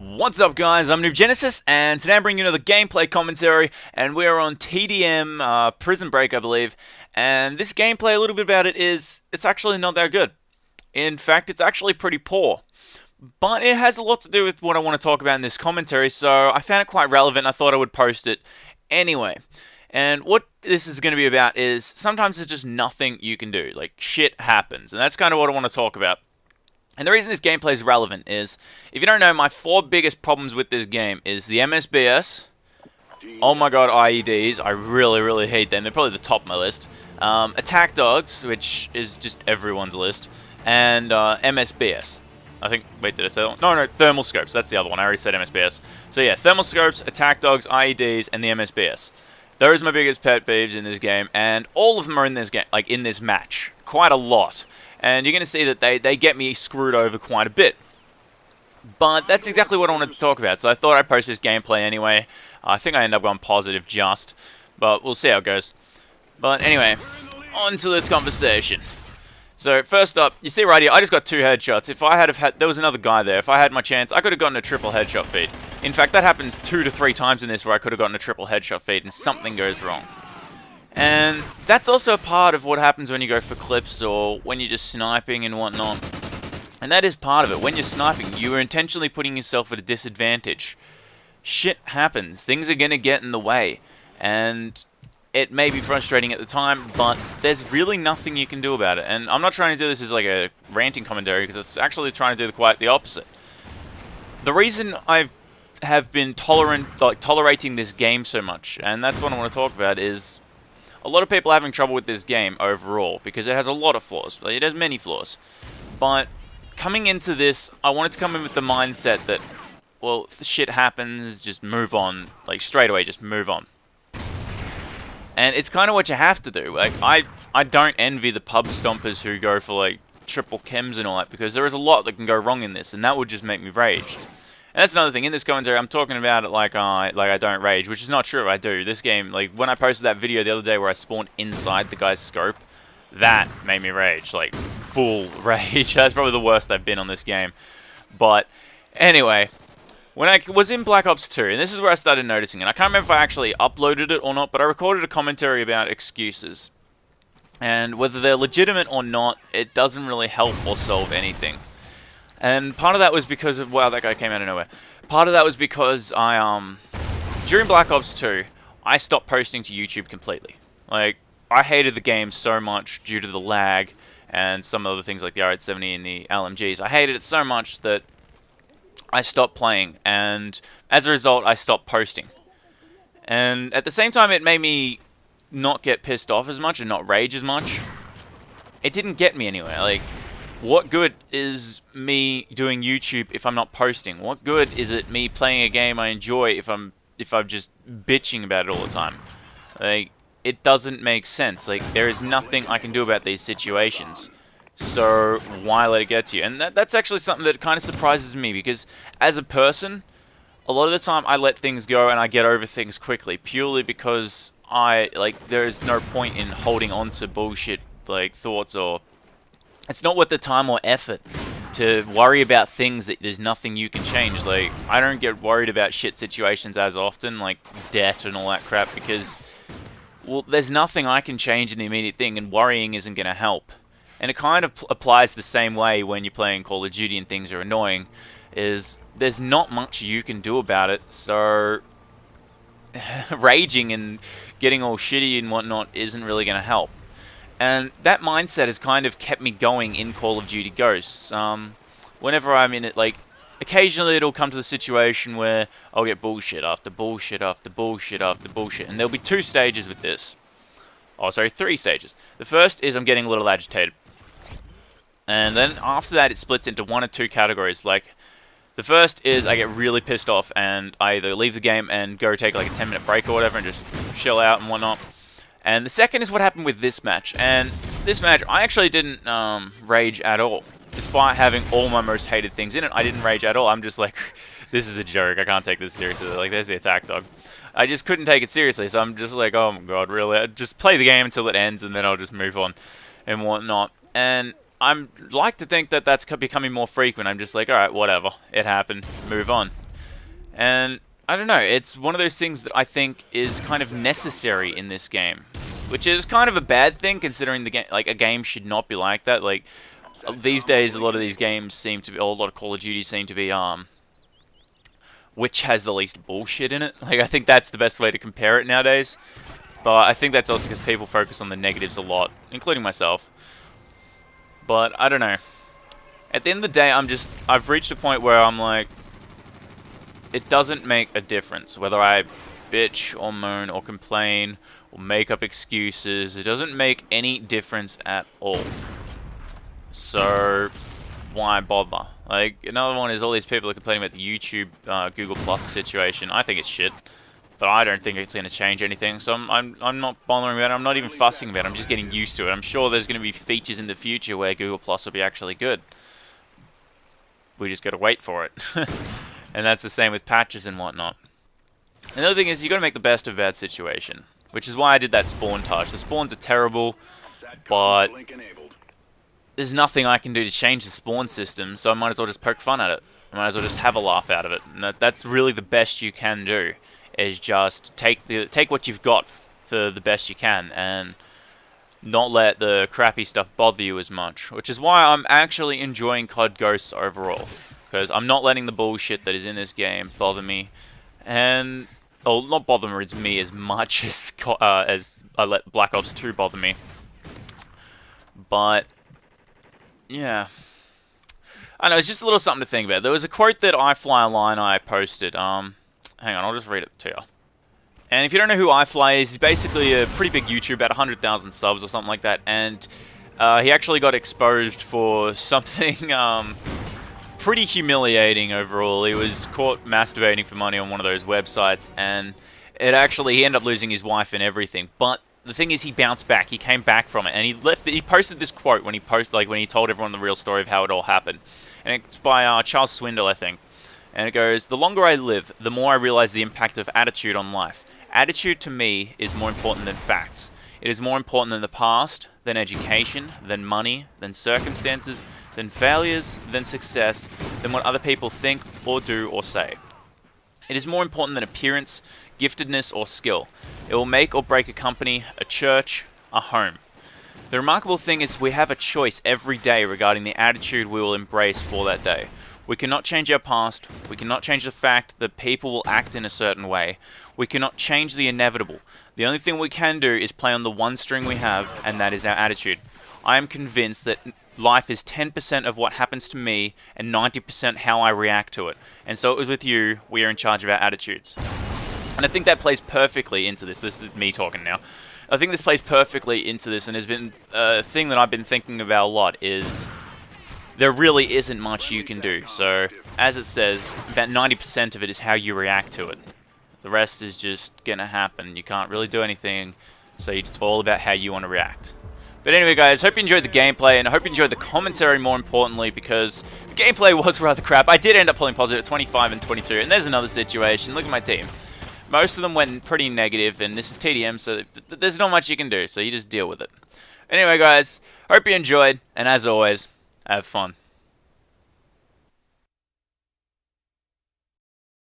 What's up, guys? I'm Noob Genesis, and today I'm bringing you another gameplay commentary, and we're on TDM Prison Break, I believe. And this gameplay, a little bit about it is, it's actually not that good. In fact, it's actually pretty poor. But it has a lot to do with what I want to talk about in this commentary, so I found it quite relevant. I thought I would post it anyway. And what this is going to be about is, sometimes there's just nothing you can do. Like, shit happens, and that's kind of what I want to talk about. And the reason this gameplay is relevant is, if you don't know, my 4 biggest problems with this game is the MSBS, oh my god, IEDs, I really hate them, they're probably the top of my list, attack dogs, which is just everyone's list, and MSBS. I think, wait, did I say that one? No, thermal scopes, that's the other one, I already said MSBS. So yeah, thermal scopes, attack dogs, IEDs, and the MSBS. Those are my biggest pet peeves in this game, and all of them are in this game, like in this match, quite a lot. And you're going to see that they get me screwed over quite a bit. But that's exactly what I wanted to talk about, so I thought I'd post this gameplay anyway. I think I end up going positive just, but we'll see how it goes. But anyway, on to the conversation. So first up, you see right here, I just got 2 headshots. If I had there was another guy there. If I had my chance, I could have gotten a triple headshot feed. In fact, that happens 2 to 3 times in this where I could have gotten a triple headshot feed and something goes wrong. And that's also a part of what happens when you go for clips or when you're just sniping and whatnot. And that is part of it. When you're sniping, you are intentionally putting yourself at a disadvantage. Shit happens. Things are going to get in the way. And it may be frustrating at the time, but there's really nothing you can do about it. And I'm not trying to do this as like a ranting commentary, because it's actually trying to do quite the opposite. The reason I have been tolerating this game so much, and that's what I want to talk about, is a lot of people are having trouble with this game overall, because it has a lot of flaws. It has many flaws. But coming into this, I wanted to come in with the mindset that, well, if the shit happens, just move on. Like, straight away, just move on. And it's kind of what you have to do. Like, I don't envy the pub stompers who go for, like, triple chems and all that, because there is a lot that can go wrong in this, and that would just make me raged. And that's another thing, in this commentary, I'm talking about it like I don't rage, which is not true, I do. This game, like, when I posted that video the other day where I spawned inside the guy's scope, that made me rage, like, full rage. That's probably the worst I've been on this game. But, anyway, when I was in Black Ops 2, and this is where I started noticing it, I can't remember if I actually uploaded it or not, but I recorded a commentary about excuses. And whether they're legitimate or not, it doesn't really help or solve anything. And part of that was because of, wow, that guy came out of nowhere. Part of that was because during Black Ops 2, I stopped posting to YouTube completely. Like, I hated the game so much due to the lag and some other things like the R870 and the LMGs. I hated it so much that I stopped playing, and as a result, I stopped posting. And at the same time, it made me not get pissed off as much and not rage as much. It didn't get me anywhere. Like, what good is me doing YouTube if I'm not posting? What good is it me playing a game I enjoy if I'm just bitching about it all the time? Like, it doesn't make sense. Like, there is nothing I can do about these situations. So why let it get to you? And that's actually something that kind of surprises me, because as a person, a lot of the time I let things go and I get over things quickly, purely because there is no point in holding on to bullshit like thoughts, or it's not worth the time or effort to worry about things that there's nothing you can change. Like, I don't get worried about shit situations as often, like debt and all that crap, because, well, there's nothing I can change in the immediate thing, and worrying isn't going to help. And it kind of applies the same way when you're playing Call of Duty and things are annoying, is there's not much you can do about it, so raging and getting all shitty and whatnot isn't really going to help. And that mindset has kind of kept me going in Call of Duty Ghosts. Whenever I'm in it, like, occasionally it'll come to the situation where I'll get bullshit after bullshit after bullshit after bullshit. And there'll be 2 stages with this. Oh, sorry, 3 stages. The first is I'm getting a little agitated. And then after that, it splits into 1 or 2 categories. Like, the first is I get really pissed off and I either leave the game and go take like a 10-minute break or whatever and just chill out and whatnot. And the second is what happened with this match. And this match, I actually didn't rage at all. Despite having all my most hated things in it, I didn't rage at all. I'm just like, this is a joke. I can't take this seriously. Like, there's the attack dog. I just couldn't take it seriously. So I'm just like, oh my god, really? I'd just play the game until it ends and then I'll just move on and whatnot. And I'm like to think that that's becoming more frequent. I'm just like, alright, whatever. It happened. Move on. And I don't know, it's one of those things that I think is kind of necessary in this game, which is kind of a bad thing considering the game, like a game should not be like that. Like these days, a lot of these games seem to be, a lot of Call of Duty seem to be which has the least bullshit in it. Like I think that's the best way to compare it nowadays. But I think that's also because people focus on the negatives a lot, including myself. But I don't know. At the end of the day, I've reached a point where I'm like, it doesn't make a difference whether I bitch or moan or complain or make up excuses. It doesn't make any difference at all. So why bother? Like, another one is all these people are complaining about the YouTube Google Plus situation. I think it's shit, but I don't think it's going to change anything. So I'm not bothering about it. I'm not even fussing about it. I'm just getting used to it. I'm sure there's going to be features in the future where Google Plus will be actually good. We just got to wait for it. And that's the same with patches and whatnot. Another thing is you got to make the best of a bad situation, which is why I did that spawn touch. The spawns are terrible, but there's nothing I can do to change the spawn system, so I might as well just poke fun at it. I might as well just have a laugh out of it. And that's really the best you can do, is just take what you've got for the best you can, and not let the crappy stuff bother you as much. Which is why I'm actually enjoying COD Ghosts overall, because I'm not letting the bullshit that is in this game bother me, and not bother me as much as I let Black Ops 2 bother me. But yeah, I know, it's just a little something to think about. There was a quote that iFlyIllini posted. Hang on, I'll just read it to you. And if you don't know who iFly is, he's basically a pretty big YouTuber, about 100,000 subs or something like that. And he actually got exposed for something pretty humiliating overall. He was caught masturbating for money on one of those websites, and he ended up losing his wife and everything. But the thing is, he bounced back. He came back from it, and he posted this quote when he told everyone the real story of how it all happened. And it's by Charles Swindoll, I think. And it goes, "The longer I live, the more I realize the impact of attitude on life. Attitude to me is more important than facts. It is more important than the past, than education, than money, than circumstances, than failures, than success, than what other people think or do or say. It is more important than appearance, giftedness, or skill. It will make or break a company, a church, a home. The remarkable thing is we have a choice every day regarding the attitude we will embrace for that day. We cannot change our past. We cannot change the fact that people will act in a certain way. We cannot change the inevitable. The only thing we can do is play on the one string we have, and that is our attitude. I am convinced that life is 10% of what happens to me and 90% how I react to it. And so it was with you. We are in charge of our attitudes." And I think that plays perfectly into this. This is me talking now. I think this plays perfectly into this, and has been a thing that I've been thinking about a lot, is there really isn't much you can do. So, as it says, about 90% of it is how you react to it. The rest is just gonna happen. You can't really do anything, so it's all about how you want to react. But anyway, guys, hope you enjoyed the gameplay, and I hope you enjoyed the commentary more importantly, because the gameplay was rather crap. I did end up pulling positive at 25 and 22, and there's another situation. Look at my team. Most of them went pretty negative, and this is TDM, so there's not much you can do, so you just deal with it. Anyway, guys, hope you enjoyed, and as always, have fun.